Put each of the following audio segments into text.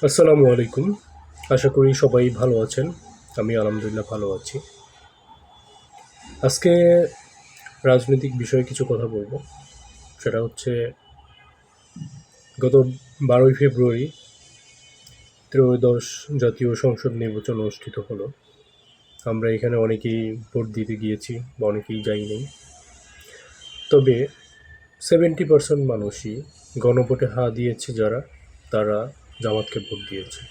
আসসালামু আলাইকুম। আশা করি সবাই ভালো আছেন। আমি আলহামদুলিল্লাহ ভালো আছি। আজকে রাজনৈতিক বিষয়ে কিছু কথা বলবো। সেটা হচ্ছে গত ১২ই ফেব্রুয়ারি ত্রয়োদশ জাতীয় সংসদ নির্বাচন অনুষ্ঠিত হলো। আমরা এখানে অনেকেই ভোট দিতে গিয়েছি বা অনেকেই যাই নাই। তবে 70% মানুষই গণভোটে হা দিয়েছে যারা, তারা জামাতকে ভোট দিয়েছে।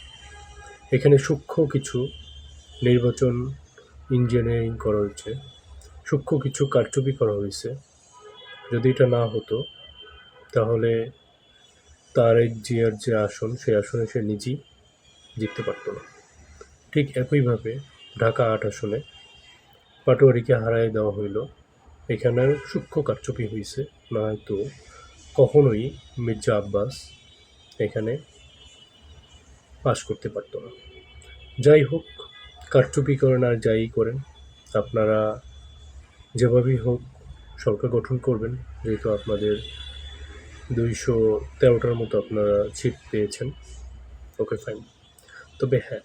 এখানে সূক্ষ্ম কিছু নির্বাচন ইঞ্জিনিয়ারিং করা হয়েছে, সূক্ষ্ম কিছু কারচুপি করা হয়েছে। যদি এটা না হতো তাহলে তারেক জিয়ার যে আসন, সেই আসনে সে নিজেই জিততে পারতো না। ঠিক একইভাবে ঢাকা ৮ আসনে পাটোয়ারিকে হারাই দেওয়া হইল। এখানের সূক্ষ্ম কারচুপি হয়েছে, নয়তো কখনোই মির্জা আব্বাস এখানে পাশ করতে পারতো না। যাই হোক, কারচুপি করেন আর যাই করেন, আপনারা যেভাবেই হোক সরকার গঠন করবেন, যেহেতু আপনাদের ২১৩টার মতো আপনারা সিট পেয়েছেন। ওকে, ফাইন। তবে হ্যাঁ,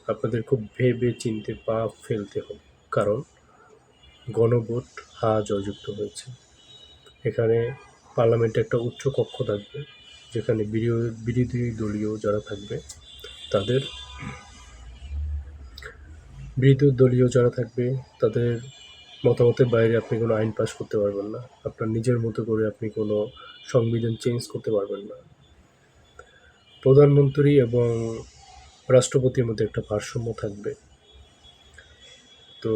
আপনাদের খুব ভেবে চিনতে পা ফেলতে হবে, কারণ গণভোট হা জয়যুক্ত হয়েছে। এখানে পার্লামেন্টে একটা উচ্চ কক্ষ থাকবে, যেখানে বিরোধী দলীয় যারা থাকবে তাদের তাদের মতামতের বাইরে আপনি কোনো আইন পাস করতে পারবেন না। আপনার নিজের মতো করে আপনি কোনো সংবিধান চেঞ্জ করতে পারবেন না। প্রধানমন্ত্রী এবং রাষ্ট্রপতির মধ্যে একটা ভারসাম্য থাকবে। তো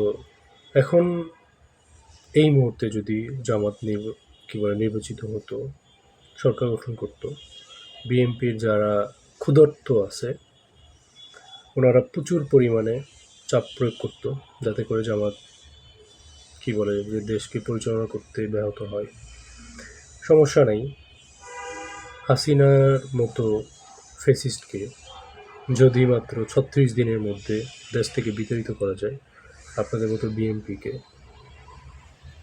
এখন এই মুহূর্তে যদি জামাত নির্বাচিত হতো, সরকার গঠন করত, বিএনপির যারা ক্ষুধার্ত আছে ওনারা প্রচুর পরিমাণে চাপ প্রয়োগ করত, যাতে করে জামাত যে দেশকে পরিচালনা করতে ব্যাহত হয়। সমস্যা নেই, হাসিনার মতো ফেসিস্টকে যদি মাত্র ৩৬ দিনের মধ্যে দেশ থেকে বিতাড়িত করা যায়, আপনাদের মতো বিএনপিকে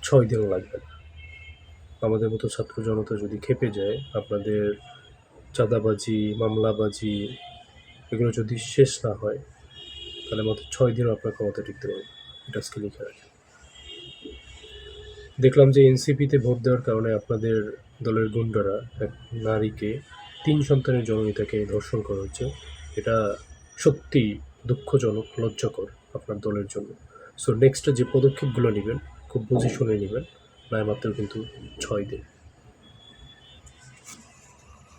৬ দিনও লাগবে না। আমাদের মতো ছাত্র জনতা যদি খেপে যায়, আপনাদের চাঁদাবাজি, মামলাবাজি এগুলো যদি শেষ না হয়, তাহলে মাত্র ৬ দিনও আপনার ক্ষমতা টিকতে পারবে। এটা আজকে লিখে রাখেন। দেখলাম যে এনসিপিতে ভোট দেওয়ার কারণে আপনাদের দলের গুন্ডারা এক নারীকে, ৩ সন্তানের জননীতাকে ধর্ষণ করা হচ্ছে। এটা সত্যি দুঃখজনক, লজ্জাকর আপনার দলের জন্য। সো নেক্সট যে পদক্ষেপগুলো নেবেন, খুব বুঝে শুনে নেবেন, নয় মাত্র কিন্তু ৬ দিন।